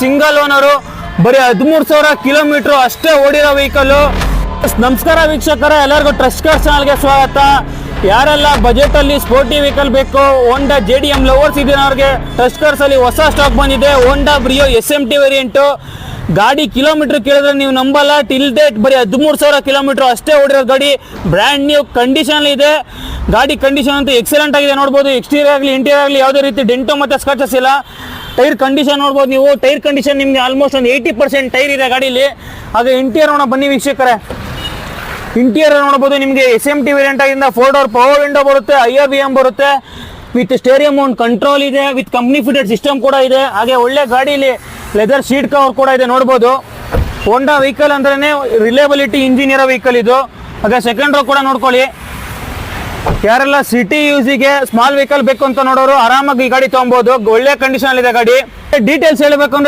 Single owner, ಬರೀ 13,000 kilometre ಅಷ್ಟೇ ಓಡಿರೋ vehicle. ನಮಸ್ಕಾರ ವೀಕ್ಷಕರ, ಎಲ್ಲರಿಗೂ ಟ್ರಸ್ಟ್ ಕಾರ್ಸ್ ಚಾನಲ್ಗೆ ಸ್ವಾಗತ. ಯಾರೆಲ್ಲ ಬಜೆಟ್ ಅಲ್ಲಿ ಸ್ಪೋರ್ಟಿ ವೆಹಿಕಲ್ ಬೇಕು, ಹೋಂಡಾ JDM ಲವರ್ಸ್ ಇದ್ದೀರ ಅವ್ರಿಗೆ ಟ್ರಸ್ಟ್ ಕಾರ್ಸ್ ಅಲ್ಲಿ ಹೊಸ ಸ್ಟಾಕ್ ಬಂದಿದೆ. ಹೋಂಡಾ ಬ್ರಿಯೋ SMT ವೇರಿಯಂಟ್. ಗಾಡಿ ಕಿಲೋಮೀಟರ್ ಕೇಳಿದ್ರೆ ನೀವು ನಂಬಲ್ಲ, ಟಿಲ್ ಡೇಟ್ ಬರೀ 13,000 ಕಿಲೋಮೀಟರ್ ಅಷ್ಟೇ ಓಡಿರೋ ಗಾಡಿ. ಬ್ರ್ಯಾಂಡ್ ನ್ಯೂ ಕಂಡೀಷನ್ ಇದೆ. ಗಾಡಿ ಕಂಡೀಷನ್ ಅಂತೂ ಎಕ್ಸಲೆಂಟ್ ಆಗಿದೆ ನೋಡ್ಬೋದು. ಎಕ್ಸ್ಟೀರಿಯರ್ ಆಗಲಿ ಇಂಟೀರಿಯರ್ ಆಗಲಿ ಯಾವುದೇ ರೀತಿ ಡೆಂಟೋ ಮತ್ತು ಸ್ಕ್ರಾಚಸ್ ಇಲ್ಲ. ಟೈರ್ ಕಂಡೀಷನ್ ನೋಡ್ಬೋದು ನೀವು. ಟೈರ್ ಕಂಡೀಷನ್ ನಿಮಗೆ ಆಲ್ಮೋಸ್ಟ್ ಒಂದು 80% ಟೈರ್ ಇದೆ ಗಾಡೀಲಿ. ಹಾಗೆ ಇಂಟೀರಿಯರ್ ನೋಡೋಣ ಬನ್ನಿ ವೀಕ್ಷಕರೇ. ಇಂಟೀರಿಯರ್ ನೋಡ್ಬೋದು ನಿಮಗೆ SMT ವೇರಿಯಂಟ್ ಆಗಿಂದ 4 ಡೋರ್ ಪವರ್ ವಿಂಡೋ ಬರುತ್ತೆ, IRBM ಬರುತ್ತೆ, ವಿತ್ ಸ್ಟೇರಿಯಂ ಮೌಂಟ್ ಕಂಟ್ರೋಲ್ ಇದೆ, ವಿತ್ ಕಂಪ್ನಿ ಫಿಟೆಡ್ ಸಿಸ್ಟಮ್ ಕೂಡ ಇದೆ. ಹಾಗೆ ಒಳ್ಳೆ ಗಾಡೀಲಿ ಲೆದರ್ ಶೀಟ್ ಕವರ್ ಕೂಡ ಇದೆ ನೋಡ್ಬೋದು. ಹೋಂಡಾ ವೆಹಿಕಲ್ ಅಂದ್ರೆ ರಿಲೇಬಲಿಟಿ ಇಂಜಿನ್ ಇರೋ ವೆಹಿಕಲ್ ಇದು. ಹಾಗೆ ಸೆಕೆಂಡ್ ರೋ ಕೂಡ ನೋಡ್ಕೊಳ್ಳಿ. ಯಾರೆಲ್ಲ ಸಿಟಿ ಯೂಸಿಗೆ ಸ್ಮಾಲ್ ವೆಹಿಕಲ್ ಬೇಕು ಅಂತ ನೋಡೋರು ಆರಾಮಾಗಿ ಈ ಗಾಡಿ ತಗೊಬೋದು. ಒಳ್ಳೆ ಕಂಡೀಷನ್ ಇದೆ ಗಾಡಿ. ಡೀಟೇಲ್ಸ್ ಹೇಳಬೇಕು ಅಂದ್ರೆ